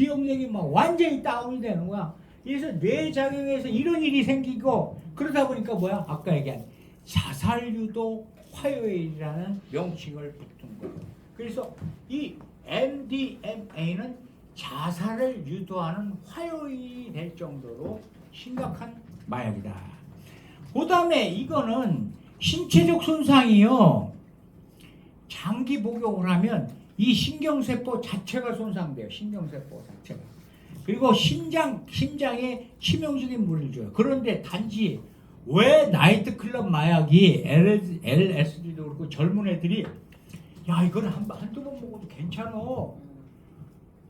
기억력이 막 완전히 다운이 되는 거야. 그래서 뇌작용에서 이런 일이 생기고 그러다 보니까 뭐야? 아까 얘기한 자살유도 화요일이라는 명칭을 붙은 거예요. 그래서 이 MDMA는 자살을 유도하는 화요일이 될 정도로 심각한 마약이다. 그 다음에 이거는 신체적 손상이요. 장기 복용을 하면 이 신경세포 자체가 손상돼요. 신경세포 자체가. 그리고 심장에 치명적인 무리를 줘요. 그런데 단지 왜 나이트클럽 마약이 LSD도 그렇고 젊은 애들이 야 이거는 한두 번 먹어도 괜찮어.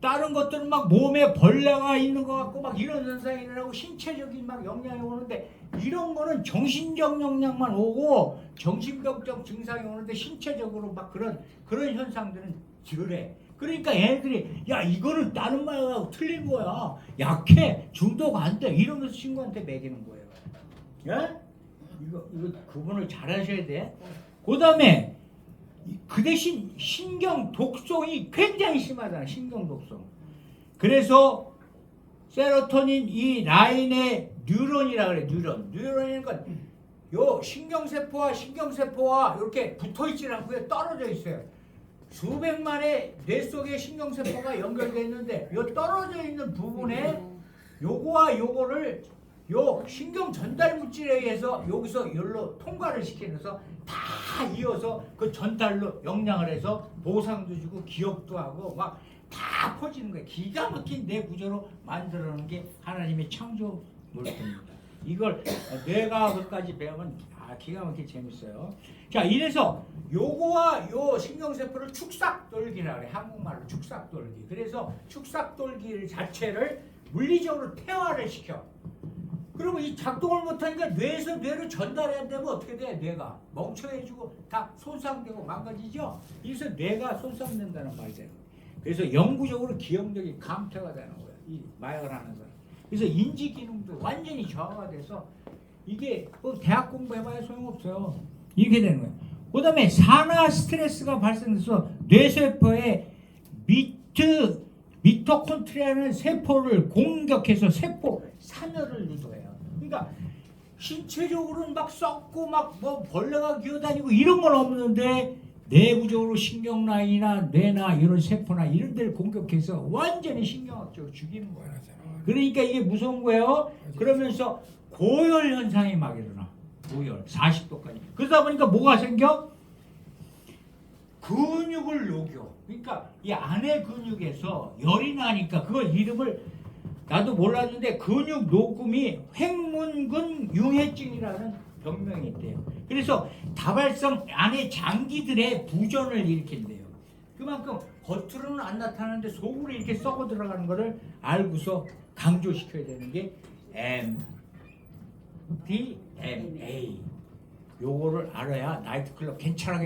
다른 것들은 막 몸에 벌레가 있는 것 같고 막 이런 현상이 일어나고 신체적인 막 영향이 오는데 이런 거는 정신적 영향만 오고 정신병적 증상이 오는데 신체적으로 막 그런 현상들은 덜해. 그러니까 얘네들이 야 이거는 다른 말하고 틀린 거야. 약해. 중독 안 돼. 이러면서 친구한테 먹이는 거예요. 예? 이거 구분을 잘 하셔야 돼. 그 다음에 그 대신 신경 독성이 굉장히 심하잖아. 신경 독성. 그래서 세로토닌 이 라인의 뉴런이라 그래. 뉴런이라는 건 요 신경세포와 이렇게 붙어있지 않고요. 떨어져 있어요. 수백만의 뇌 속에 신경세포가 연결되어 있는데 요 떨어져 있는 부분에 요거와 요거를 요 신경 전달 물질에 의해서 여기서 열로 통과를 시키면서 다 이어서 그 전달로 영향을 해서 보상도 주고 기억도 하고 막 다 퍼지는 거예요. 기가 막힌 뇌 구조로 만들어놓은 게 하나님의 창조 물품입니다. 이걸 뇌과학까지 배우면 기가 막히게 재밌어요. 자, 이래서 요거와 요 신경세포를 축삭돌기라 그래. 한국말로 축삭돌기. 그래서 축삭돌기 자체를 물리적으로 태화를 시켜. 그리고 이 작동을 못하니까 뇌에서 뇌로 전달해야 되면 어떻게 돼? 뇌가 멍청해지고 다 손상되고 망가지죠. 그래서 뇌가 손상된다는 말이 되는 거예요. 그래서 영구적으로 기억력이 감퇴가 되는 거예요. 이 마약을 하는 사람. 그래서 인지 기능도 완전히 저하가 돼서 이게 대학 공부해봐야 소용없어요. 이렇게 되는 거예요. 그 다음에 산화 스트레스가 발생해서 뇌세포에 미토콘트리아라는 세포를 공격해서 세포 산혈을 유도해요. 그러니까 신체적으로는 막 썩고 막 뭐 벌레가 기어다니고 이런 건 없는데 내부적으로 신경라인이나 뇌나 이런 세포나 이런 데를 공격해서 완전히 신경학적으로 죽이는 거예요. 그러니까 이게 무서운 거예요. 그러면서 고열 현상이 막 일어나. 고열 40도까지. 그러다 보니까 뭐가 생겨? 근육을 녹여. 그러니까 이 안에 근육에서 열이 나니까 그걸 이름을 나도 몰랐는데 근육 녹음이 횡문근 융해증이라는 병명이 있대요. 그래서 다발성 안에 장기들의 부전을 일으킨대요. 그만큼 겉으로는 안 나타나는데 속으로 이렇게 썩어 들어가는 거를 알고서 강조시켜야 되는 게 MDMA. 요거를 알아야 나이트클럽 괜찮아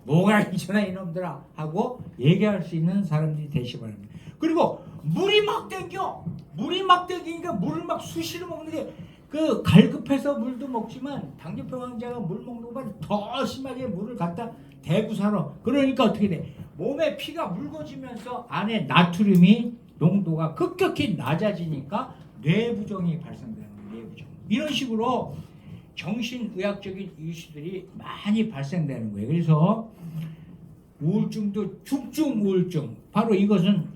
뭐가 괜찮아 이놈들아 하고 얘기할 수 있는 사람들이 되시 바랍니다. 그리고 물이 막 땡기니까 물을 막 수시로 먹는 게 그 갈급해서 물도 먹지만 당뇨병 환자가 물 먹는 것보다 더 심하게 물을 갖다 대고 살아. 그러니까 어떻게 돼? 몸에 피가 묽어지면서 안에 나트륨이 농도가 급격히 낮아지니까 뇌부종이 발생되는 거예요. 뇌부종. 이런 식으로 정신의학적인 이슈들이 많이 발생되는 거예요. 그래서 우울증도 중증 우울증, 바로 이것은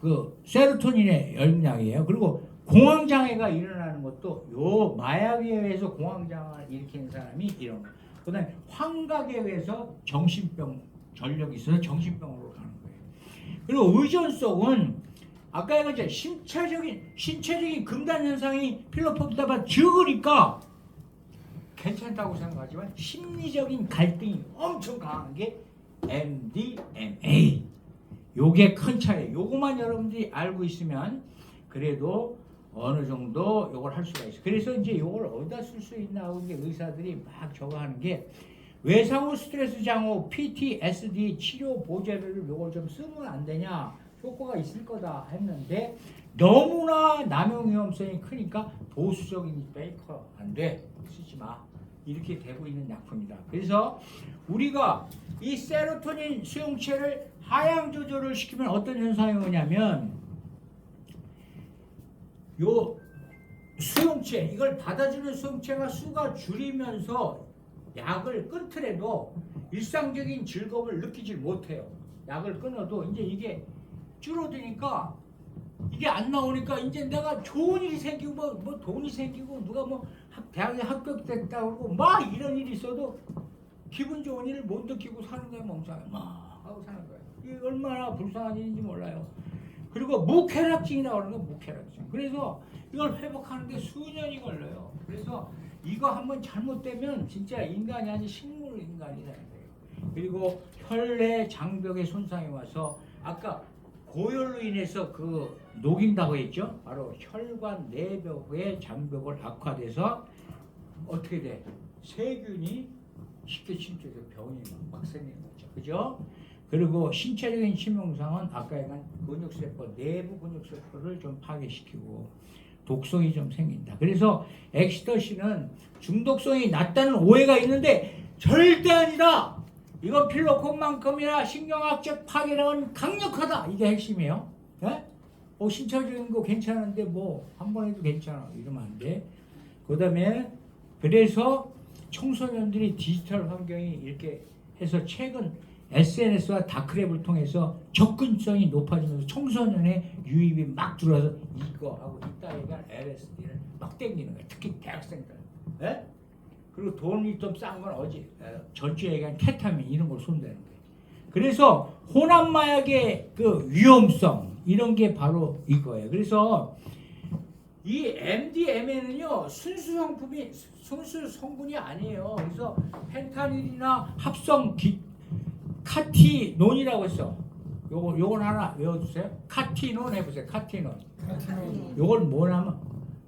그 세로토닌의 영향이에요. 그리고 공황장애가 일어나는 것도 요 마약에 의해서 공황장애를 일으키는 사람이 이런 거예요. 그다음에 환각에 의해서 정신병 전력이 있어서 정신병으로 가는 거예요. 그리고 의존성은 아까 얘기했죠. 신체적인 금단 현상이 필로포드다가 적으니까 괜찮다고 생각하지만 심리적인 갈등이 엄청 강한 게 MDMA. 요게 큰 차이예요. 요거만 여러분들이 알고 있으면 그래도 어느 정도 요걸 할 수가 있어요. 그래서 이제 요걸 어디다 쓸 수 있나 하고 이제 의사들이 막 저거 하는 게 외상후 스트레스 장애 PTSD 치료 보제를 요걸 좀 쓰면 안 되냐, 효과가 있을 거다 했는데 너무나 남용 위험성이 크니까 보수적인 베이커 안 돼, 쓰지 마, 이렇게 되고 있는 약품이다. 그래서 우리가 이 세로토닌 수용체를 하향 조절을 시키면 어떤 현상이 오냐면 요 수용체 이걸 받아주는 수용체가 수가 줄이면서 약을 끊더라도 일상적인 즐거움을 느끼질 못해요. 약을 끊어도 이제 이게 줄어드니까 이게 안 나오니까 이제 내가 좋은 일이 생기고 뭐 돈이 생기고 누가 뭐 대학에 합격됐다 그러고 막 이런 일이 있어도 기분 좋은 일을 못 느끼고 사는 거야. 멍청해 막 하고 사는 거야. 이게 얼마나 불쌍한 일인지 몰라요. 그리고 무쾌락증이라고 하는 건 무쾌락증. 그래서 이걸 회복하는 게 수년이 걸려요. 그래서 이거 한번 잘못되면 진짜 인간이 아닌 식물 인간이 되는 거예요. 그리고 혈내 장벽에 손상이 와서 아까 고열로 인해서 그 녹인다고 했죠. 바로 혈관 내벽의 장벽을 악화돼서 어떻게 돼? 세균이 쉽게 침투해서 병이 막 생기는 거죠. 그죠? 그리고 신체적인 치명상은 아까 얘기한 근육세포, 내부 근육세포를 좀 파괴시키고 독성이 좀 생긴다. 그래서 엑스터시는 중독성이 낮다는 오해가 있는데 절대 아니다. 이건 필로콘만큼이나 신경학적 파괴력은 강력하다. 이게 핵심이에요. 네? 신체적인 거 괜찮은데 뭐 한 번 해도 괜찮아. 이러면 안 돼. 그 다음에 그래서 청소년들이 디지털 환경이 이렇게 해서 최근 SNS와 다크랩을 통해서 접근성이 높아지면서 청소년의 유입이 막 들어와서 이거하고 이따 얘기한 LSD를 막 땡기는 거예요. 특히 대학생들. 네? 그리고 돈이 좀 싼 건 어제 전주에 얘기한 케타민 이런 걸 손대는 거예요. 그래서 혼합 마약의 그 위험성 이런 게 바로 이거예요. 그래서 이 MDMA는요 순수 성분이 아니에요. 그래서 펜타닐이나 합성 카티논이라고 했어. 요건 하나 외워주세요. 카티논 해보세요. 카티논. 요걸 뭐냐면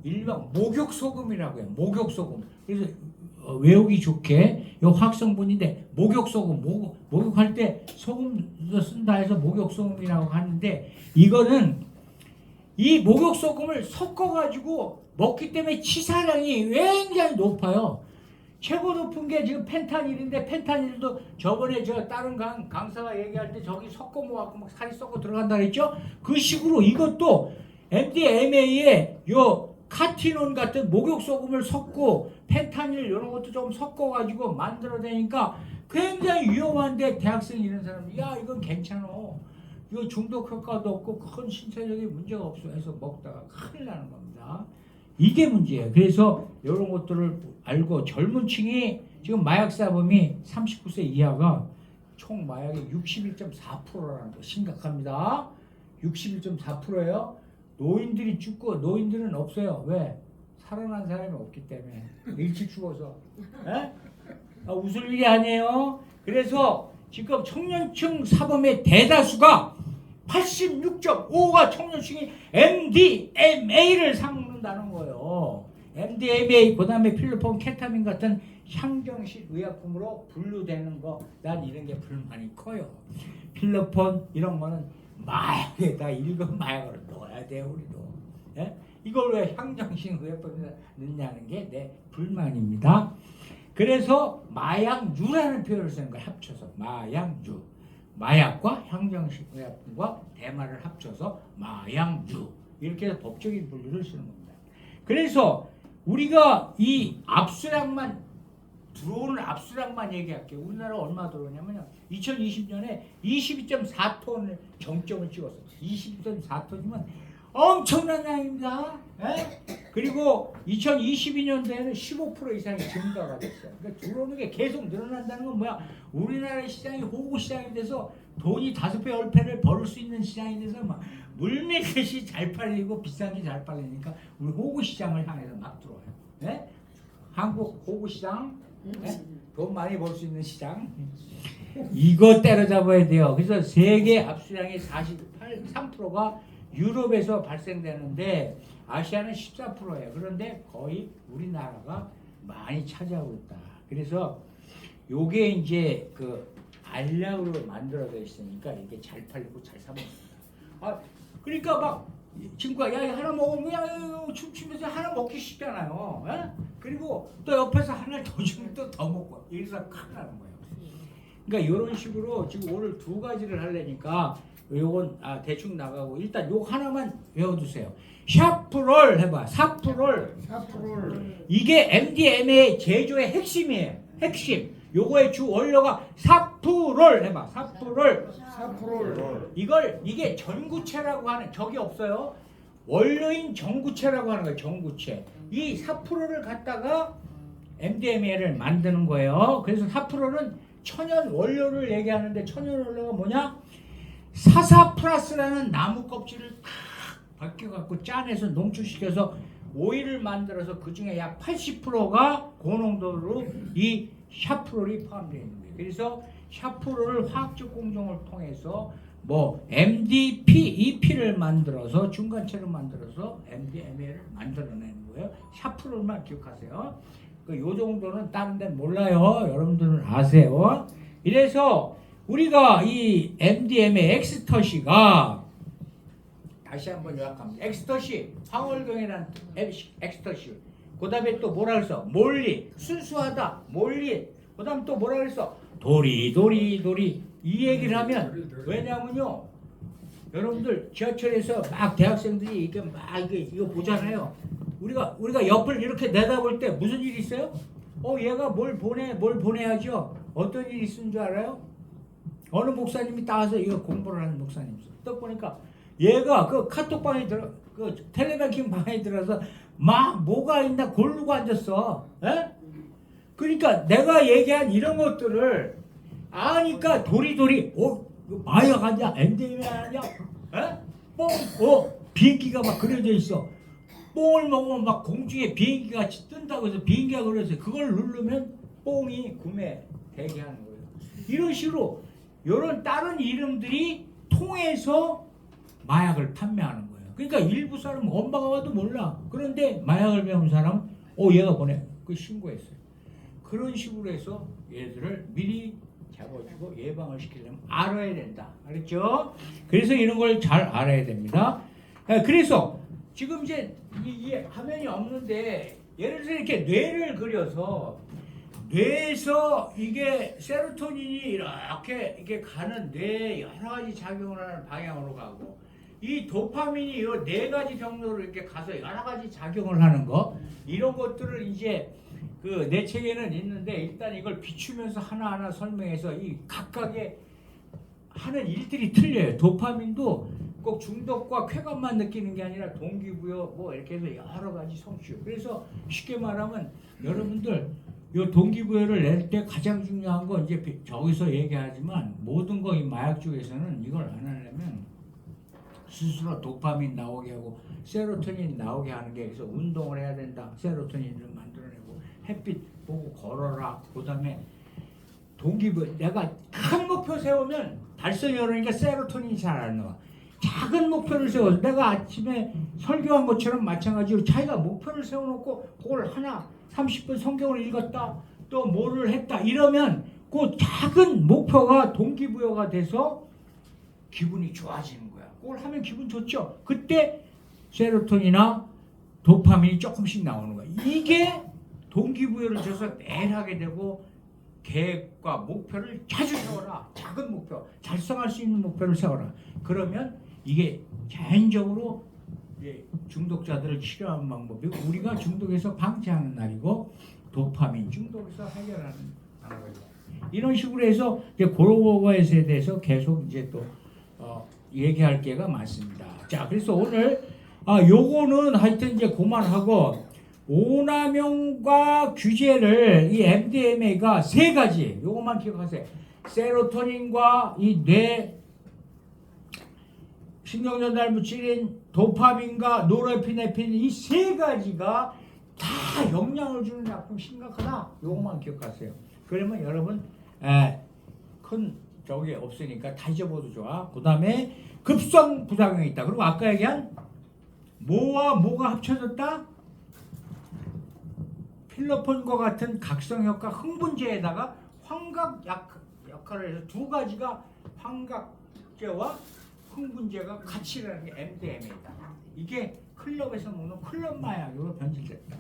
일명 목욕소금이라고 해요. 목욕소금. 그래서 외우기 좋게 요 화학성분인데 목욕소금 목욕할 때 소금 쓴다 해서 목욕소금이라고 하는데 이거는 이 목욕소금을 섞어가지고 먹기 때문에 치사량이 굉장히 높아요. 최고 높은 게 지금 펜타닐인데 펜타닐도 저번에 저 다른 강사가 얘기할 때 저기 섞어 모아갖고 막 살이 썩어 들어간다 그랬죠? 그 식으로 이것도 MDMA에 요 카티논 같은 목욕소금을 섞고 펜타닐 이런 것도 좀 섞어가지고 만들어내니까 굉장히 위험한데 대학생 이런 사람이 야 이건 괜찮아. 이거 중독 효과도 없고 큰 신체적인 문제가 없어 해서 먹다가 큰일 나는 겁니다. 이게 문제예요. 그래서 이런 것들을 알고 젊은 층이 지금 마약 사범이 39세 이하가 총 마약의 61.4%라는 거 심각합니다. 61.4%예요. 노인들이 죽고 노인들은 없어요. 왜? 살아난 사람이 없기 때문에 일찍 죽어서. 웃을 일이 아니에요. 그래서 지금 청년층 사범의 대다수가 86.5가 청년층이 MDMA를 사먹는다는 거예요. MDMA 그다음에 필로폰, 케타민 같은 향정식 의약품으로 분류되는 거 난 이런 게 불만이 커요. 필로폰 이런 거는 마약에다 일급 마약으로 넣어야 돼요. 우리도. 예? 이걸 왜 향정식 의약품에 넣냐는 게 내 불만입니다. 그래서 마약류라는 표현을 쓰는 거예요. 합쳐서 마약류. 마약과 향정식 의약품과 대마를 합쳐서 마약류. 이렇게 해서 법적인 분류를 쓰는 겁니다. 그래서 우리가 이 압수량만 들어오는 압수량만 얘기할게요. 우리나라가 얼마 들어오냐면요. 2020년에 22.4톤을 정점을 찍었어요. 22.4톤이면 엄청난 양입니다. 에? 그리고 2022년도에는 15% 이상이 증가가 됐어요. 그러니까 들어오는 게 계속 늘어난다는 건 뭐야? 우리나라의 시장이 호구 시장이 돼서 돈이 5배, 10배를 벌을 수 있는 시장이 돼서 막 물밀듯이 잘 팔리고 비싼 게 잘 팔리니까 우리 호구 시장을 향해서 막 들어와요. 네? 한국 호구 시장, 네? 돈 많이 벌 수 있는 시장. 이거 때려잡아야 돼요. 그래서 세계 압수량의 43%가 유럽에서 발생되는데 아시아는 14%예요. 그런데 거의 우리나라가 많이 차지하고 있다. 그래서 요게 이제 그 알약으로 만들어져 있으니까 이게 잘 팔리고 잘 사먹습니다. 그러니까 막 친구가 야 하나 먹으면 야 춤추면서 하나 먹기 쉽잖아요. 에? 그리고 또 옆에서 하나 더 주면 또 더 먹고 이래서 큰일 나는 거예요. 그러니까 이런 식으로 지금 오늘 두 가지를 하려니까 요건 대충 나가고 일단 요 하나만 외워두세요. 샤프롤 해봐. 사프롤. 이게 MDMA 제조의 핵심이에요. 핵심. 요거의 주 원료가 사프롤 해봐. 사프롤. 이게 전구체라고 하는 적이 없어요. 원료인 전구체라고 하는 거예요. 전구체. 이 사프롤을 갖다가 MDMA를 만드는 거예요. 그래서 사프롤은 천연 원료를 얘기하는데 천연 원료가 뭐냐? 사사플라스라는 나무 껍질을 벗겨갖고 짜내서 농축시켜서 오일을 만들어서 그 중에 약 80%가 고농도로 이 샤프롤이 포함되어 있는 거예요. 그래서 샤프롤을 화학적 공정을 통해서 뭐 MDP, EP를 만들어서 중간체를 만들어서 MDMA를 만들어내는 거예요. 샤프롤만 기억하세요. 요 정도는 다른 데는 몰라요. 여러분들은 아세요. 이래서 우리가 이 MDMA 엑스터시가 다시 한번 요약합니다. 엑스터시, 황홀경이라는 엑스터시. 그 다음에 또 뭐라 그랬어? 몰리, 순수하다, 몰리. 그 다음 또 뭐라 그랬어? 도리. 이 얘기를 하면 왜냐면요. 여러분들 지하철에서 막 대학생들이 이게 막 이거 보잖아요. 우리가 옆을 이렇게 내다볼 때 무슨 일이 있어요? 얘가 뭘 보내야죠. 어떤 일이 있는 줄 알아요? 어느 목사님이 따와서 이거 공부를 하는 목사님 있어. 딱 보니까 얘가 그 카톡방에 그 텔레뱅킹 방에 들어서 막 뭐가 있나 고르고 앉았어. 에? 그러니까 내가 얘기한 이런 것들을 아니까 도리도리 마약 아니야? MDMA 아니야? 에? 뽕, 비행기가 막 그려져 있어. 뽕을 먹으면 막 공중에 비행기 같이 뜬다고 해서 비행기가 그려서 그걸 누르면 뽕이 구매되게 하는 거예요. 이런 식으로 이런 다른 이름들이 통해서 마약을 판매하는 거예요. 그러니까 일부 사람은 엄마가 와도 몰라. 그런데 마약을 배운 사람은 얘가 보내. 그 신고했어요. 그런 식으로 해서 얘들을 미리 잡아주고 예방을 시키려면 알아야 된다. 알았죠? 그래서 이런 걸 잘 알아야 됩니다. 그래서 지금 이제 이 화면이 없는데 예를 들어 이렇게 뇌를 그려서 뇌에서 이게 세로토닌이 이렇게 가는 뇌에 여러 가지 작용을 하는 방향으로 가고 이 도파민이 이 네 가지 경로로 이렇게 가서 여러 가지 작용을 하는 거 이런 것들을 이제 그 내 책에는 있는데 일단 이걸 비추면서 하나하나 설명해서 이 각각의 하는 일들이 틀려요. 도파민도 꼭 중독과 쾌감만 느끼는 게 아니라 동기부여 뭐 이렇게 해서 여러 가지 성취. 그래서 쉽게 말하면 여러분들 요 동기부여를 낼 때 가장 중요한 건 이제 저기서 얘기하지만 모든 거 이 마약 쪽에서는 이걸 안 하려면 스스로 도파민 나오게 하고 세로토닌 나오게 하는 게 그래서 운동을 해야 된다. 세로토닌을 만들어내고 햇빛 보고 걸어라. 그다음에 동기부여 내가 큰 목표 세우면 달성이 어려우니까 세로토닌이 잘 안 나와. 작은 목표를 세워서 내가 아침에 설교한 것처럼 마찬가지로 자기가 목표를 세워놓고 그걸 하나 30분 성경을 읽었다 또 뭐를 했다 이러면 그 작은 목표가 동기부여가 돼서 기분이 좋아지는 거야. 그걸 하면 기분 좋죠. 그때 세로토닌이나 도파민이 조금씩 나오는 거야. 이게 동기부여를 줘서 매일 하게 되고 계획과 목표를 자주 세워라. 작은 목표, 달성할 수 있는 목표를 세워라. 그러면 이게 자연적으로 중독자들을 치료하는 방법이 우리가 중독에서 방지하는 날이고 도파민 중독에서 해결하는 방법이고 이런 식으로 해서 이제 그런 거에 대해서 계속 이제 또 얘기할 게가 많습니다. 자, 그래서 오늘 요거는 하여튼 이제 그만하고 오남용과 규제를 이 MDMA가 세 가지 요것만 기억하세요. 세로토닌과 이 뇌 신경전달 물질인 도파민과 노르에피네프린 이 세 가지가 다 영향을 주는 약품 심각하다. 요것만 기억하세요. 그러면 여러분 큰 적이 없으니까 다 잊어봐도 좋아. 그 다음에 급성 부작용이 있다. 그리고 아까 얘기한 뭐와 뭐가 합쳐졌다? 필로폰과 같은 각성 효과 흥분제에다가 환각 역할을 해서 두 가지가 환각제와 흥분제가 같이 일하는 게 MDMA다. 이게 클럽에서 먹는 클럽 마약으로 변질됐다.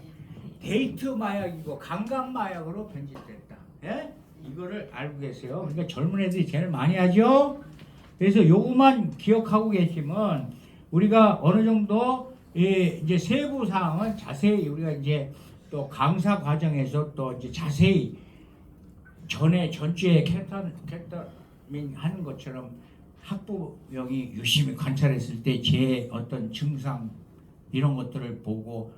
데이트 마약이고 강간 마약으로 변질됐다. 예? 이거를 알고 계세요. 그러니까 젊은 애들이 제일 많이 하죠. 그래서 요것만 기억하고 계시면 우리가 어느 정도 이제 세부 사항은 자세히 우리가 이제 또 강사 과정에서 또 이제 자세히 전주에 캐터민 하는 것처럼 학부형이 유심히 관찰했을 때 제 어떤 증상 이런 것들을 보고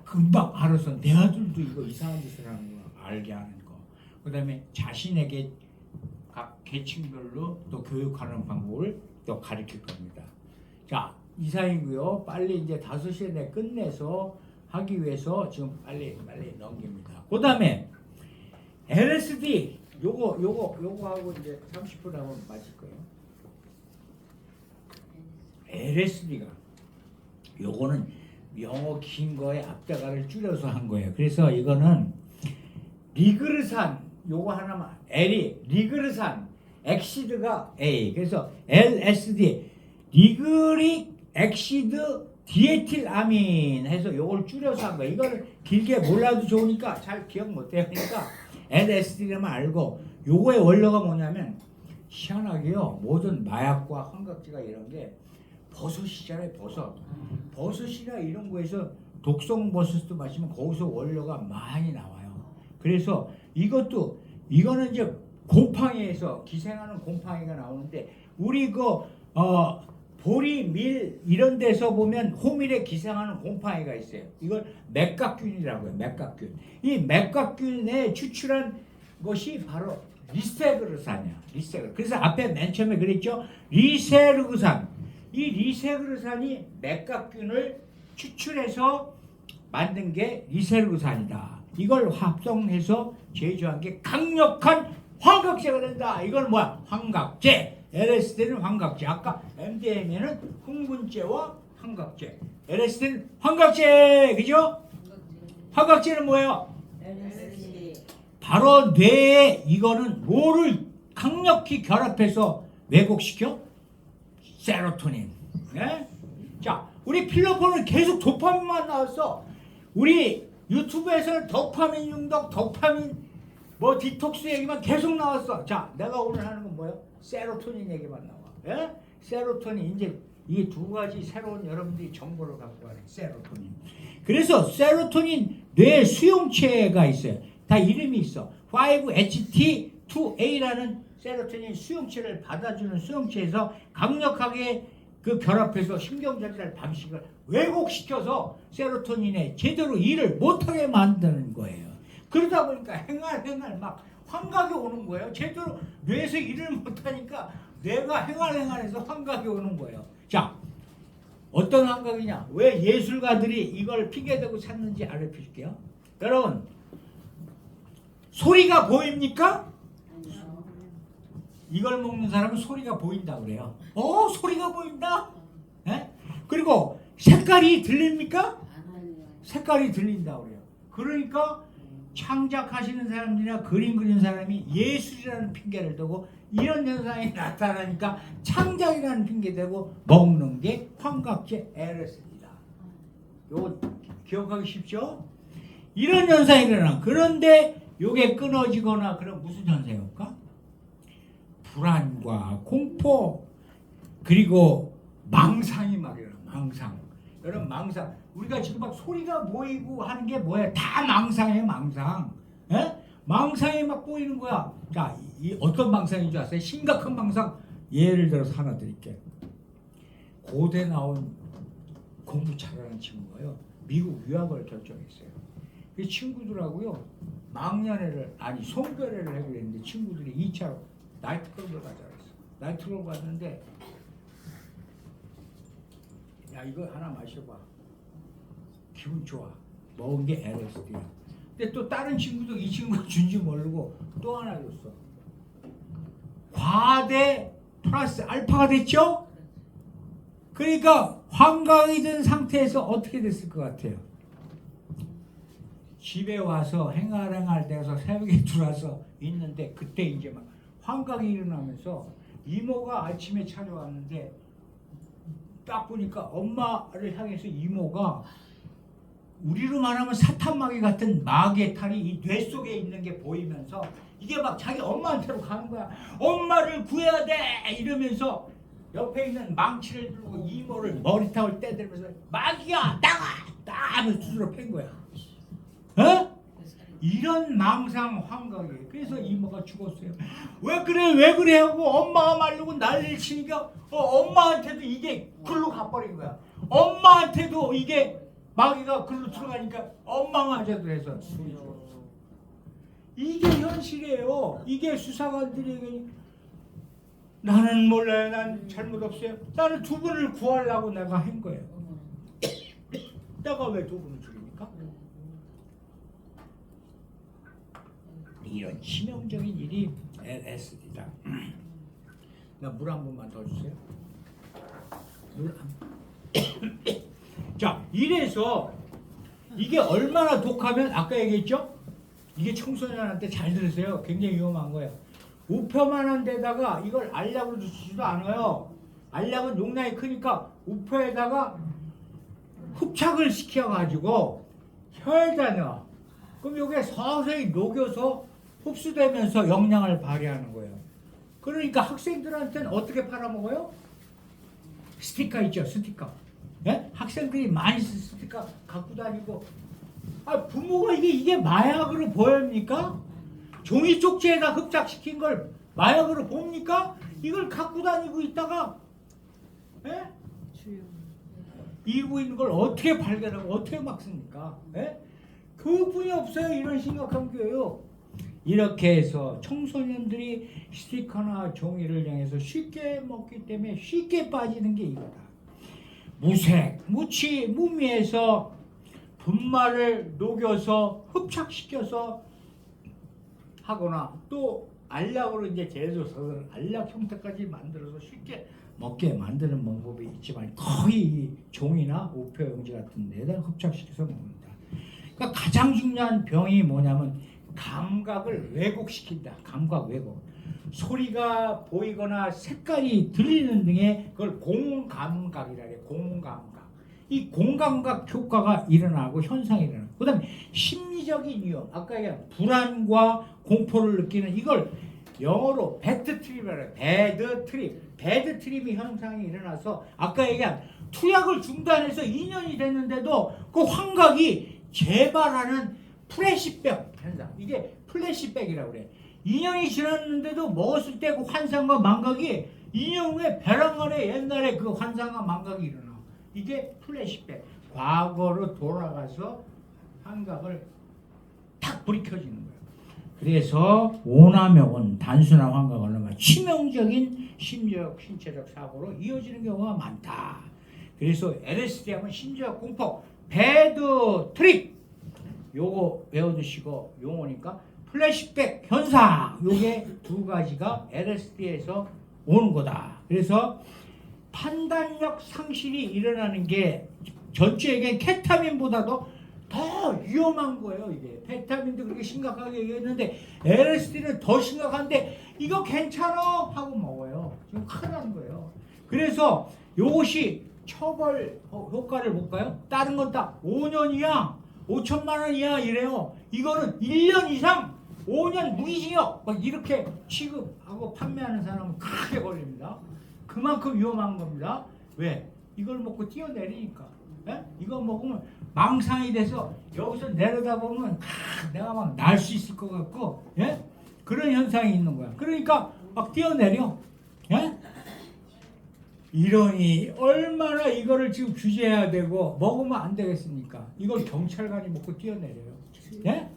금방 알아서 내 아들도 이거 이상한 짓을 하는 거 알게 하는 거. 그다음에 자신에게 각 계층별로 또 교육하는 방법을 또 가르칠 겁니다. 자, 이상이고요. 빨리 이제 5시에 내 끝내서 하기 위해서 지금 빨리 넘깁니다. 그다음에 LSD 요거 하고 이제 30분 하면 맞을 거예요. LSD가 요거는 영어 긴 거에 앞자가를 줄여서 한 거예요. 그래서 이거는 리그르산 요거 하나만 L이 리그르산 엑시드가 A 그래서 LSD 리그릭 엑시드 디에틸아민 해서 요걸 줄여서 한 거예요. 이거를 길게 몰라도 좋으니까 잘 기억 못해요. 그러니까 LSD라면 알고 요거의 원료가 뭐냐면 희한하게요. 모든 마약과 환각제가 이런 게 버섯이잖아요. 버섯이나 이런 거에서 독성 버섯도 마시면 거기서 원료가 많이 나와요. 그래서 이거는 이제 곰팡이에서 기생하는 곰팡이가 나오는데 우리 보리, 밀 이런 데서 보면 호밀에 기생하는 곰팡이가 있어요. 이걸 맥각균이라고 해요. 맥각균. 이 맥각균에 추출한 것이 바로 리세그르산이야. 리세그르. 그래서 앞에 맨 처음에 그랬죠. 리세르그산. 이 리세그르산이 맥각균을 추출해서 만든 게 리세르그산이다. 이걸 합성해서 제조한 게 강력한 환각제가 된다. 이건 뭐야? 환각제. LSD는 환각제. 아까 MDMA는 흥분제와 환각제. LSD는 환각제. 그죠? 환각제는 뭐예요? LSD. 바로 뇌에 이거는 뭐를 강력히 결합해서 왜곡시켜? 세로토닌. 네? 자, 우리 필로폰은 계속 도파민만 나왔어. 우리 유튜브에서는 도파민 중독, 도파민 뭐 디톡스 얘기만 계속 나왔어. 자, 내가 오늘 하는 건 뭐예요? 세로토닌 얘기만 나와. 예? 세로토닌 이제 이 두 가지 새로운 여러분들이 정보를 갖고 가는 세로토닌. 그래서 세로토닌 뇌 수용체가 있어요. 다 이름이 있어. 5-HT2A라는 세로토닌 수용체를 받아주는 수용체에서 강력하게 그 결합해서 신경전달 방식을 왜곡시켜서 세로토닌에 제대로 일을 못하게 만드는 거예요. 그러다 보니까 행할 막 환각이 오는 거예요. 제대로 뇌에서 일을 못하니까 뇌가 행할해서 환각이 오는 거예요. 자, 어떤 환각이냐? 왜 예술가들이 이걸 핑계대고 찾는지 알려드릴게요. 여러분, 소리가 보입니까? 이걸 먹는 사람은 소리가 보인다 그래요. 소리가 보인다? 네? 그리고 색깔이 들립니까? 색깔이 들린다 그래요. 그러니까 창작하시는 사람들이나 그림 그리는 사람이 예술이라는 핑계를 대고 이런 현상이 나타나니까 창작이라는 핑계 대고 먹는 게 환각제 LSD다. 요거 기억하기 쉽죠? 이런 현상이 일어나. 그런데 요게 끊어지거나 그럼 무슨 현상이 올까? 불안과 공포 그리고 망상이 막 일어나. 망상. 여러분 망상. 우리가 지금 막 소리가 보이고 하는 게 뭐야? 다 망상이에요. 망상. 에? 망상이 막 보이는 거야. 자, 이 어떤 망상인 줄 아세요? 심각한 망상. 예를 들어서 하나 드릴게요. 고대 나온 공부 잘하는 친구가요. 미국 유학을 결정했어요. 그 친구들하고요. 망년회를 송별회를 하기로 했는데 친구들이 2차로 나이트클럽을 가자 그랬어. 나이트클럽 갔는데 야 이거 하나 마셔봐. 기분 좋아. 먹은 게 LSD야. 근데 또 다른 친구도 이 친구가 준지 모르고 또 하나 줬어. 과대 플러스 알파가 됐죠? 그러니까 환각이 된 상태에서 어떻게 됐을 것 같아요? 집에 와서 행할 때서 새벽에 들어와서 있는데 그때 이제 막 환각이 일어나면서 이모가 아침에 찾아왔는데 딱 보니까 엄마를 향해서 이모가 우리로 말하면 사탄마귀 같은 마귀의 탈이 이 뇌 속에 있는 게 보이면서 이게 막 자기 엄마한테로 가는 거야. 엄마를 구해야 돼 이러면서 옆에 있는 망치를 들고 이모를 머리털 떼들면서 마귀야 나가 하면서 두드러 팬 거야. 어? 이런 망상 환각이에요. 그래서 이모가 죽었어요. 왜 그래 왜 그래 하고 엄마가 말르고 난리를 치니까 엄마한테도 이게 글로 가버린 거야. 엄마한테도 이게 마귀가 글로 들어가니까 엄마마저도 해서 이게 현실이에요. 이게 수사관들에게 나는 몰라요. 난 잘못 없어요. 나는 두 분을 구하려고 내가 한 거예요. 내가 왜 두 분을 죽입니까? 이런 치명적인 일이 LSD다. 나 물 한 번만 더 주세요. 물 한. 자, 이래서 이게 얼마나 독하면 아까 얘기했죠? 이게 청소년한테 잘 들으세요. 굉장히 위험한 거예요. 우표만한 데다가 이걸 알약으로 주지도 않아요. 알약은 용량이 크니까 우표에다가 흡착을 시켜가지고 혀에다 넣어. 그럼 이게 서서히 녹여서 흡수되면서 영양을 발휘하는 거예요. 그러니까 학생들한테는 어떻게 팔아먹어요? 스티커 있죠, 스티커. 예? 학생들이 많이 쓰는 스티커 갖고 다니고. 부모가 이게 마약으로 보입니까? 종이 쪽지에다 흡착시킨 걸 마약으로 봅니까? 이걸 갖고 다니고 있다가 예? 이러고 있는 걸 어떻게 발견하고 어떻게 막습니까? 예? 교육뿐이 없어요. 이런 심각한 교육. 이렇게 해서 청소년들이 스티커나 종이를 향해서 쉽게 먹기 때문에 쉽게 빠지는 게 이거다. 무색, 무치, 무미해서 분말을 녹여서 흡착시켜서 하거나 또 알약으로 이제 제조해서 알약 형태까지 만들어서 쉽게 먹게 만드는 방법이 있지만 거의 종이나 우표 용지 같은 데다 흡착시켜서 먹는다. 그러니까 가장 중요한 병이 뭐냐면 감각을 왜곡시킨다. 감각 왜곡. 소리가 보이거나 색깔이 들리는 등의 그걸 공감각이라 해요. 공감각. 이 공감각 효과가 일어나고 현상이 일어나고 그 다음에 심리적인 위험. 아까 얘기한 불안과 공포를 느끼는 이걸 영어로 배드 트립이라고 해요. 배드 트립. 배드 트립이 현상이 일어나서 아까 얘기한 투약을 중단해서 2년이 됐는데도 그 환각이 재발하는 플래시백 현상. 이게 플래시백이라고 그래. 2년이 지났는데도 먹었을 때 그 환상과 망각이 2년 후에 벼랑간에 옛날에 그 환상과 망각이 일어나. 이게 플래시백. 과거로 돌아가서 환각을 탁 불이 켜지는 거예요. 그래서 오남용은 단순한 환각을 넘어 치명적인 심리적, 신체적 사고로 이어지는 경우가 많다. 그래서 LSD 하면 심리적 공포, 배드 트립 요거 외워두시고 용어니까 플래시백 현상 요게 두 가지가 LSD에서 오는 거다. 그래서 판단력 상실이 일어나는 게 전주에겐 케타민보다도 더 위험한 거예요. 이게 페타민도 그렇게 심각하게 얘기했는데 LSD는 더 심각한데 이거 괜찮아 하고 먹어요. 지금 큰일 나는 거예요. 그래서 요것이 처벌 효과를 볼까요? 다른 건 다 5년 이하 5천만 원 이하 이래요. 이거는 1년 이상 5년 무기징역 막 이렇게 취급하고 판매하는 사람은 크게 걸립니다. 그만큼 위험한 겁니다. 왜? 이걸 먹고 뛰어내리니까. 예? 이거 먹으면 망상이 돼서 여기서 내려다보면 내가 막 날 수 있을 것 같고 예? 그런 현상이 있는 거야. 그러니까 막 뛰어내려. 예? 이러니 얼마나 이거를 지금 규제해야 되고 먹으면 안 되겠습니까? 이걸 경찰관이 먹고 뛰어내려요. 예?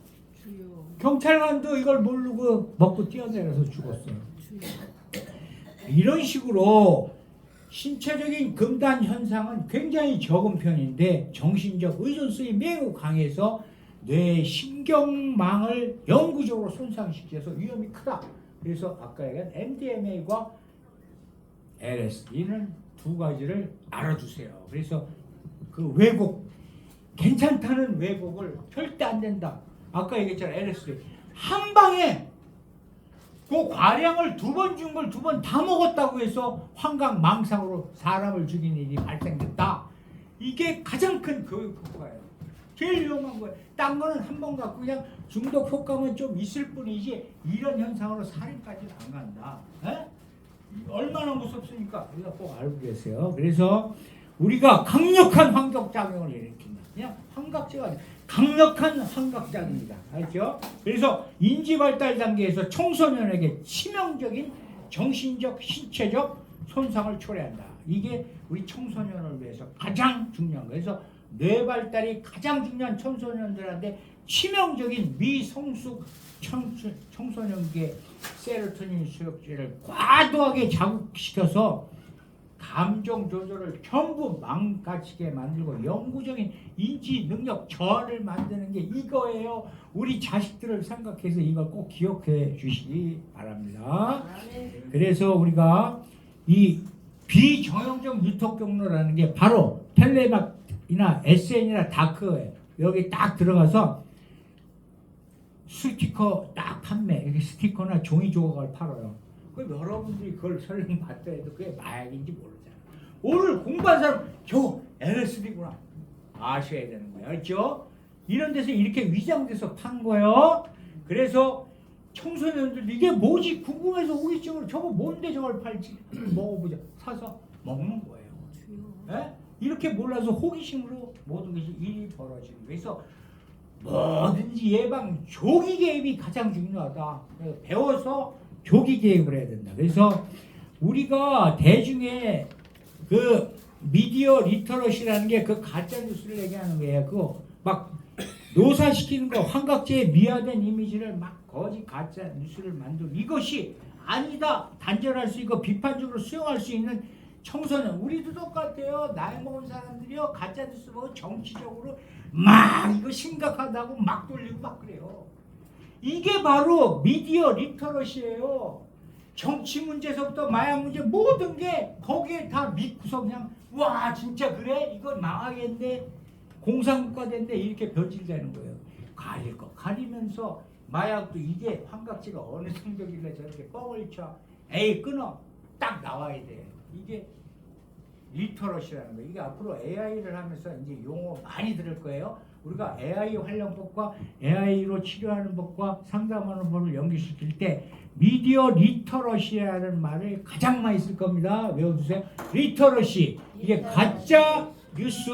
경찰관도 이걸 모르고 먹고 뛰어내려서 죽었어요. 이런 식으로 신체적인 금단 현상은 굉장히 적은 편인데 정신적 의존성이 매우 강해서 뇌 신경망을 영구적으로 손상시켜서 위험이 크다. 그래서 아까 얘기한 MDMA과 LSD는 두 가지를 알아두세요. 그래서 그 왜곡, 괜찮다는 왜곡을 절대 안 된다. 아까 얘기했잖아요. LSD 한 방에 그 과량을 2번 준 걸 2번 다 먹었다고 해서 환각 망상으로 사람을 죽인 일이 발생됐다. 이게 가장 큰 교육 효과예요. 제일 위험한 거예요. 딴 거는 한 번 갖고 그냥 중독 효과만 좀 있을 뿐이지 이런 현상으로 살인까지는 안 간다. 에? 얼마나 무섭습니까? 우리가 꼭 알고 계세요. 그래서 우리가 강력한 환각작용을 일으킨다. 그냥 환각제가 아니라 강력한 환각작용이다. 알죠? 그래서 인지발달 단계에서 청소년에게 치명적인 정신적, 신체적 손상을 초래한다. 이게 우리 청소년을 위해서 가장 중요한 거예요. 그래서 뇌 발달이 가장 중요한 청소년들한테 치명적인 미성숙 청소년기의 세로토닌 수용체를 과도하게 자극시켜서 감정 조절을 전부 망가지게 만들고 영구적인 인지 능력 저하를 만드는 게 이거예요. 우리 자식들을 생각해서 이걸 꼭 기억해 주시기 바랍니다. 그래서 우리가 이 비정형적 유통 경로라는 게 바로 텔레마이나 SN이나 다크예요. 여기 딱 들어가서 스티커 딱 판매, 이렇게 스티커나 종이 조각을 팔아요. 그럼 여러분들이 그걸 설령 봤다 해도 그게 마약인지 모르잖아. 오늘 공부한 사람 저 LSD구나 아셔야 되는 거예요. 알죠? 이런 데서 이렇게 위장돼서 판 거예요. 그래서 청소년들 이게 뭐지 궁금해서 호기심으로 저거 뭔데 저걸 팔지 먹어보자 사서 먹는 거예요. 네? 이렇게 몰라서 호기심으로 모든 것이 일이 벌어지는 거예요. 그래서 뭐든지 예방 조기 개입이 가장 중요하다. 배워서 조기 개입을 해야 된다. 그래서 우리가 대중의 그 미디어 리터러시라는 게 그 가짜 뉴스를 얘기하는 거예요. 그거 막 노사시키는 거, 환각제의 미화된 이미지를 막 거짓 가짜 뉴스를 만들고 이것이 아니다 단절할 수 있고 비판적으로 수용할 수 있는 청소년, 우리도 똑같아요. 나이 먹은 사람들이요 가짜 뉴스 보고 정치적으로 막 이거 심각하다고 막 돌리고 막 그래요. 이게 바로 미디어 리터러시예요. 정치 문제서부터 마약 문제 모든 게 거기에 다 믿고서 그냥 와 진짜 그래? 이거 망하겠네? 공산국가 된대 이렇게 변질되는 거예요. 가릴 거 가리면서 마약도 이게 환각제가 어느 성적이길래 저렇게 뻥을 쳐. 에이 끊어. 딱 나와야 돼. 이게 리터러시라는 거예요. 이게 앞으로 AI를 하면서 이제 용어 많이 들을 거예요. 우리가 AI 활용법과 AI로 치료하는 법과 상담하는 법을 연결시킬 때 미디어 리터러시라는 말을 가장 많이 쓸 겁니다. 외워두세요. 리터러시. 이게 가짜 뉴스,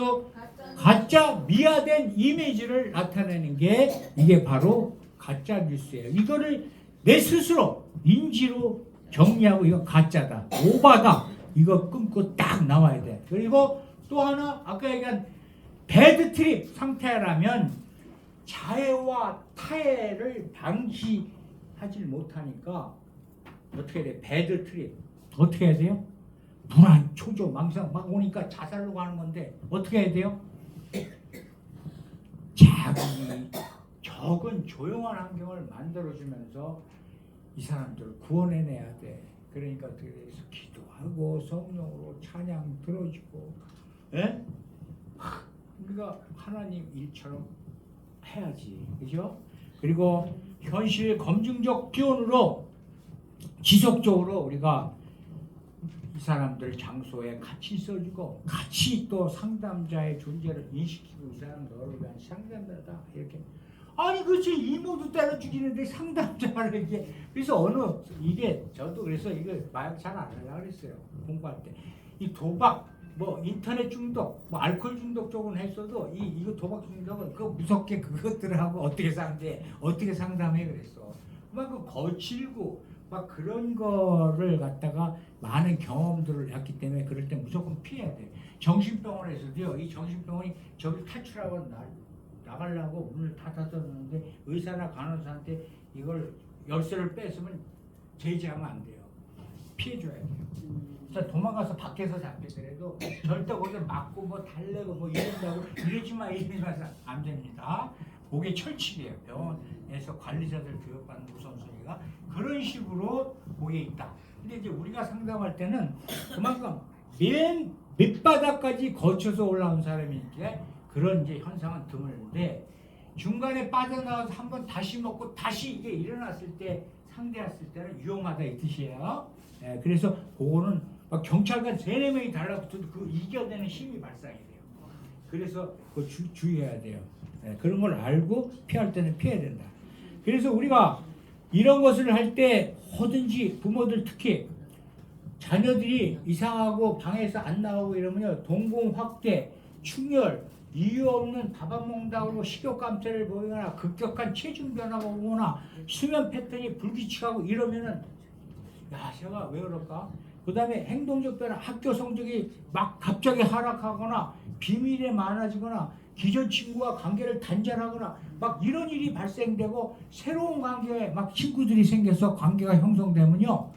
가짜 미화된 이미지를 나타내는 게 이게 바로 가짜 뉴스예요. 이거를 내 스스로 인지로 정리하고 이거 가짜다, 오바다 이거 끊고 딱 나와야 돼. 그리고 또 하나 아까 얘기한 배드 트립 상태라면 자해와 타해를 방지하지 못하니까 어떻게 돼? 배드 트립 어떻게 해야 돼요? 불안, 초조, 망상 막 오니까 자살로 가는 건데 어떻게 해야 돼요? 자기 적은 조용한 환경을 만들어주면서 이 사람들을 구원해내야 돼. 그러니까 어떻게 해서 기도하고 성령으로 찬양 들어주고, 예? 우리가 하나님 일처럼 해야지, 그죠? 그리고 현실 검증적 기원으로 지속적으로 우리가 이 사람들 장소에 같이 써주고 같이 또 상담자의 존재를 인식시키고 이 사람 너를 위한 상담자다 이렇게. 아니 그렇지 이모도 때려 죽이는데 상담자를 이게 그래서 어느 이게 저도 그래서 이거 마약 잘 안 하려고 그랬어요. 공부할 때 이 도박 뭐 인터넷 중독 뭐 알코올 중독 쪽은 했어도 이거 도박 중독은 그 무섭게 그것들하고 어떻게 상담해 그랬어. 막 그 거칠고 막 그런 거를 갖다가 많은 경험들을 했기 때문에 그럴 때 무조건 피해야 돼. 정신병원에서도요. 이 정신병원이 저기 탈출하고 나가려고 문을 다 닫아놓는데 의사나 간호사한테 이걸 열쇠를 뺏으면 제지하면 안 돼요. 피해줘야 돼요. 자, 도망가서 밖에서 잡히더라도 절대 거기서 맞고 뭐 달래고 뭐 이런다고 이러지 마 안 됩니다. 그게 철칙이에요. 병원에서 관리자들 교육받는 우선순위가 그런 식으로 거기에 있다. 근데 이제 우리가 상담할 때는 그만큼 맨 밑바닥까지 거쳐서 올라온 사람이니까 그런 이제 현상은 드물는데 중간에 빠져나와서 한번 다시 먹고 다시 이게 일어났을 때 상대했을 때는 위험하다 이 뜻이에요. 예, 그래서 그거는 막 경찰관 3-4명이 달라붙어도 그 이겨내는 힘이 발생이 돼요. 그래서 그 주의해야 돼요. 네, 그런 걸 알고 피할 때는 피해야 된다. 그래서 우리가 이런 것을 할 때 뭐든지 부모들 특히 자녀들이 이상하고 방에서 안 나오고 이러면요, 동공 확대, 충혈, 이유 없는 밥 안 먹는다고 식욕 감퇴를 보이거나 급격한 체중 변화가 오거나 수면 패턴이 불규칙하고 이러면은 야, 제가 왜 그럴까? 그 다음에 행동적 변화, 학교 성적이 막 갑자기 하락하거나 비밀에 많아지거나 기존 친구와 관계를 단절하거나 막 이런 일이 발생되고 새로운 관계에 막 친구들이 생겨서 관계가 형성되면요,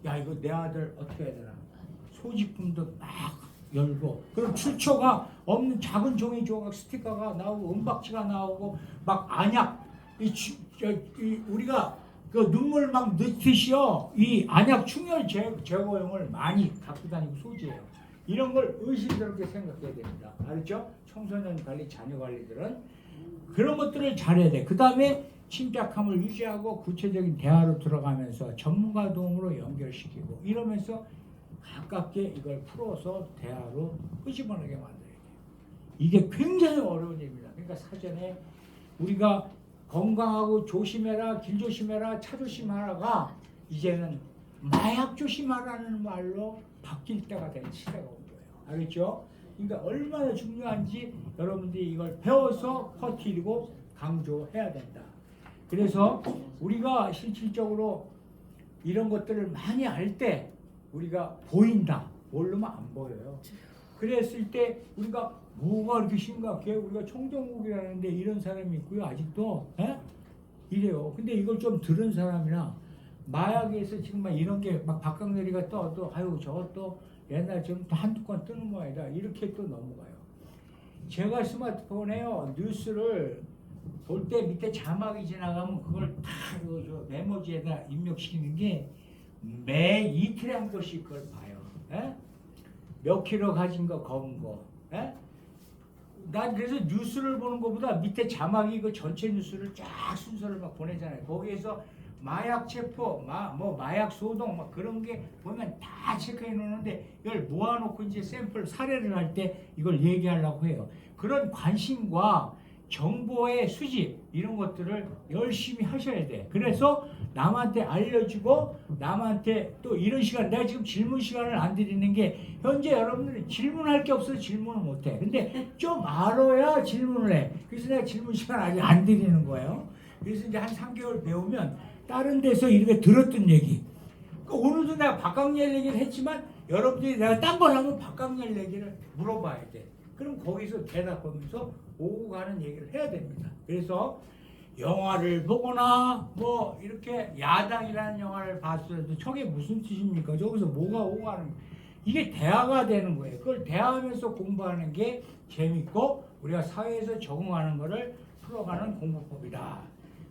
야, 이거 내 아들 어떻게 해야 되나? 소지품도 막 열고, 그럼 출처가 없는 작은 종이 조각 스티커가 나오고 은박지가 나오고 막 안약, 우리가 그 눈물 막 넣듯이요, 이 안약 충혈 제거용을 많이 갖고 다니고 소지해요. 이런 걸 의심스럽게 생각해야 됩니다. 알았죠? 청소년 관리, 자녀 관리들은 그런 것들을 잘해야 돼. 그 다음에 침착함을 유지하고 구체적인 대화로 들어가면서 전문가 도움으로 연결시키고 이러면서 가깝게 이걸 풀어서 대화로 끄집어내게 만들어야 돼요. 이게 굉장히 어려운 일입니다. 그러니까 사전에 우리가 건강하고 조심해라, 길 조심해라, 차 조심하라가 이제는 마약 조심하라는 말로 바뀔 때가 된 시대가 온 거예요. 알겠죠? 그러니까 얼마나 중요한지 여러분들이 이걸 배워서 퍼뜨리고 강조해야 된다. 그래서 우리가 실질적으로 이런 것들을 많이 알 때 우리가 보인다. 모르면 안 보여요. 그랬을 때 우리가 뭐가 이렇게 심각해? 우리가 청정국이라는데 이런 사람이 있고요. 아직도 이래요. 근데 이걸 좀 들은 사람이나 마약에서 지금 막 이런 게 막 박강렬이가 또 아유 저것도 옛날처럼 또 한두 건 뜨는 모양이다. 이렇게 또 넘어가요. 제가 스마트폰에요, 뉴스를 볼 때 밑에 자막이 지나가면 그걸 다 저 메모지에다 입력시키는 게 매 이틀에 한 번씩 그걸 봐요. 몇 킬로 가진 거 검은 거. 난 그래서 뉴스를 보는 것보다 밑에 자막이 그 전체 뉴스를 쫙 순서를 막 보내잖아요. 거기에서 마약 체포, 마약 소동, 막 그런 게 보면 다 체크해 놓는데 이걸 모아놓고 이제 샘플 사례를 할 때 이걸 얘기하려고 해요. 그런 관심과 정보의 수집 이런 것들을 열심히 하셔야 돼. 그래서 남한테 알려주고 남한테 또 이런 시간, 내가 지금 질문 시간을 안 드리는 게 현재 여러분들이 질문할 게 없어서 질문을 못 해. 근데 좀 알아야 질문을 해. 그래서 내가 질문 시간 아직 안 드리는 거예요. 그래서 이제 한 3개월 배우면 다른 데서 이렇게 들었던 얘기. 오늘도 내가 박강렬 얘기를 했지만 여러분들이 내가 딴 걸 하면 박강렬 얘기를 물어봐야 돼. 그럼 거기서 대답하면서 오고 가는 얘기를 해야 됩니다. 그래서 영화를 보거나 뭐 이렇게 야당이라는 영화를 봤어도 저게 무슨 뜻입니까? 저기서 뭐가 오고 가는 거예요. 이게 대화가 되는 거예요. 그걸 대화하면서 공부하는 게 재밌고 우리가 사회에서 적응하는 거를 풀어가는 공부법이다.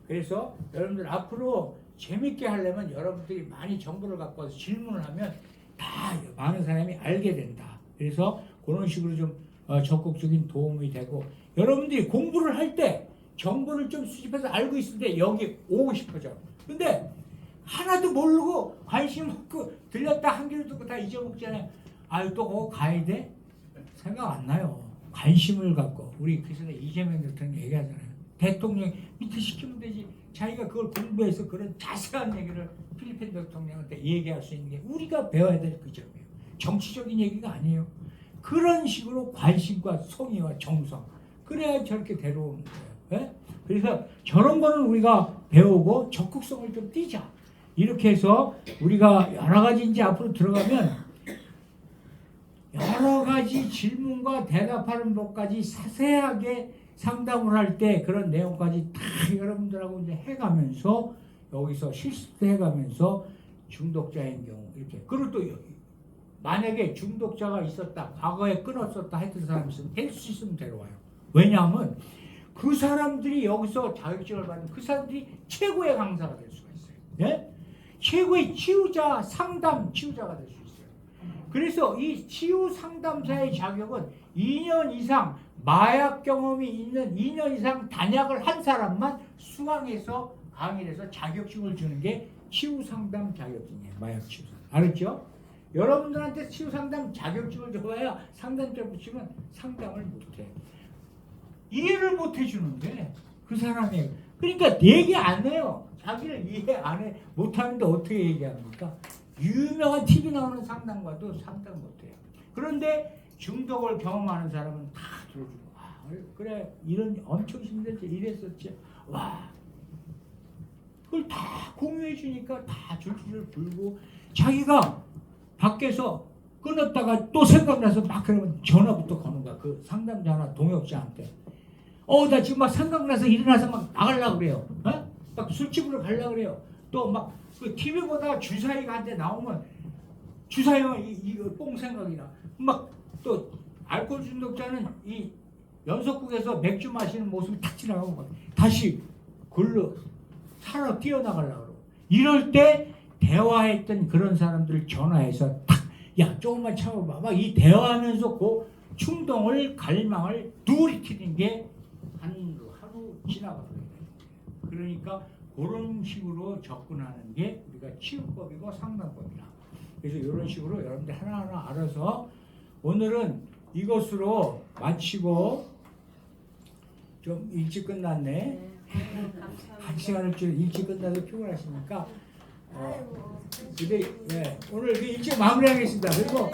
그래서 여러분들 앞으로 재밌게 하려면 여러분들이 많이 정보를 갖고 와서 질문을 하면 다 많은 사람이 알게 된다. 그래서 그런 식으로 좀 적극적인 도움이 되고 여러분들이 공부를 할 때 정보를 좀 수집해서 알고 있을 때 여기 오고 싶어져. 근데 하나도 모르고 관심 없고 들렸다 한 개를 듣고 다 잊어먹잖아요. 아유 또 그거 가야 돼? 생각 안 나요. 관심을 갖고 우리 그 전에 이재명 대통령 얘기하잖아요. 대통령 밑에 시키면 되지. 자기가 그걸 공부해서 그런 자세한 얘기를 필리핀 대통령한테 얘기할 수 있는 게 우리가 배워야 될 그 점이에요. 정치적인 얘기가 아니에요. 그런 식으로 관심과 성의와 정성 그래야 저렇게 데려오는 거예요. 그래서 저런 거는 우리가 배우고 적극성을 좀 띄자. 이렇게 해서 우리가 여러 가지 이제 앞으로 들어가면 여러 가지 질문과 대답하는 것까지 자세하게 상담을 할 때 그런 내용까지 다 여러분들하고 이제 해가면서 여기서 실습도 해가면서 중독자인 경우 이렇게 그리고 또 만약에 중독자가 있었다 과거에 끊었었다 했던 사람이 있으면 될 수 있으면 데려와요. 왜냐하면 그 사람들이 여기서 자격증을 받는 그 사람들이 최고의 강사가 될 수가 있어요. 예? 최고의 치유자 상담 치유자가 될 수 있어요. 그래서 이 치유 상담사의 자격은 2년 이상 마약 경험이 있는 2년 이상 단약을 한 사람만 수강해서 강의를 해서 자격증을 주는 게 치유 상담 자격증이에요. 마약 치유. 알았죠? 여러분들한테 치유상담 자격증을 줘봐야 상담자 붙이면 상담을 못해. 이해를 못 해주는데 그 사람이 그러니까 얘기 안 해요. 자기를 이해 안 해 못하는데 어떻게 얘기합니까? 유명한 TV 나오는 상담가도 상담 못해요. 그런데 중독을 경험하는 사람은 다 들어주고 그래 이런 엄청 힘들지 이랬었지 와 그걸 다 공유해 주니까 다 줄줄 불고 자기가 밖에서 끊었다가 또 생각나서 막 그러면 전화부터 거는 거야. 그 상담자나 동역자한테 나 지금 막 생각나서 일어나서 막 나가려고 그래요. 막 술집으로 가려고 그래요. 또 막 그 TV 보다가 주사위가 한테 나오면 주사위가 이거 뽕 생각이나 막 또 알코올 중독자는 이 연속국에서 맥주 마시는 모습이 탁 지나가고 막 다시 글로 살아 뛰어나가려고 그러고 이럴 때 대화했던 그런 사람들 전화해서 탁 야 조금만 참아봐 막 이 대화하면서 그 충동을 갈망을 누리키는 게 하루 지나가거든요. 그러니까 그런 식으로 접근하는 게 우리가 치유법이고 상담법이다. 그래서 이런 식으로 여러분들 하나하나 알아서 오늘은 이것으로 마치고 좀 일찍 끝났네. 한 시간을 좀 일찍 끝나서 피곤하시니까 근데 오늘 일찍 마무리하겠습니다. 그리고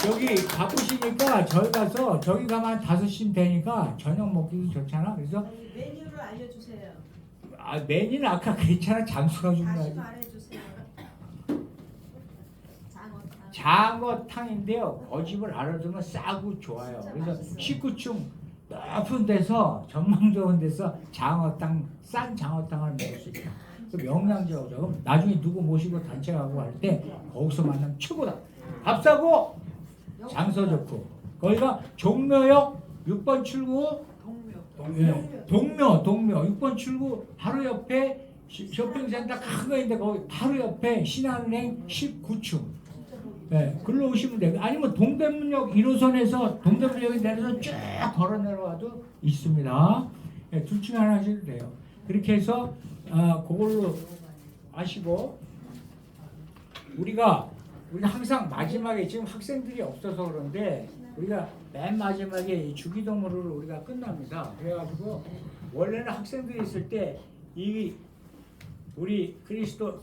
여기 바쁘시니까 저희 가서 저기 가면 5시면 되니까 저녁 먹기도 좋잖아. 그래서 메뉴를 알려주세요. 메뉴는 아까 그랬잖아. 장수가 다시 중요하지. 말해주세요. 장어탕. 장어탕인데요. 고집을 알아두면 싸고 좋아요. 그래서 19층 높은 데서 전망 좋은 데서 장어탕 싼 장어탕을 먹을 수 있다. 그 명랑지라고 그럼 나중에 누구 모시고 단체 가고 할 때 거기서 만나면 최고다. 밥 사고 장소 좋고 거기가 종묘역 6번 출구 동묘 6번 출구 바로 옆에 쇼핑센터 큰 거 있는데 거기 바로 옆에 신한은행 19층 글로 오시면 돼요. 아니면 동대문역 1호선에서 동대문역에 내려서 쭉 걸어 내려와도 있습니다. 둘 중에 하나 하셔도 돼요. 그렇게 해서 그걸로 아시고 우리가 항상 마지막에 지금 학생들이 없어서 그런데 우리가 맨 마지막에 주기도문으로 우리가 끝납니다. 그래가지고 원래는 학생들이 있을 때 이 우리 그리스도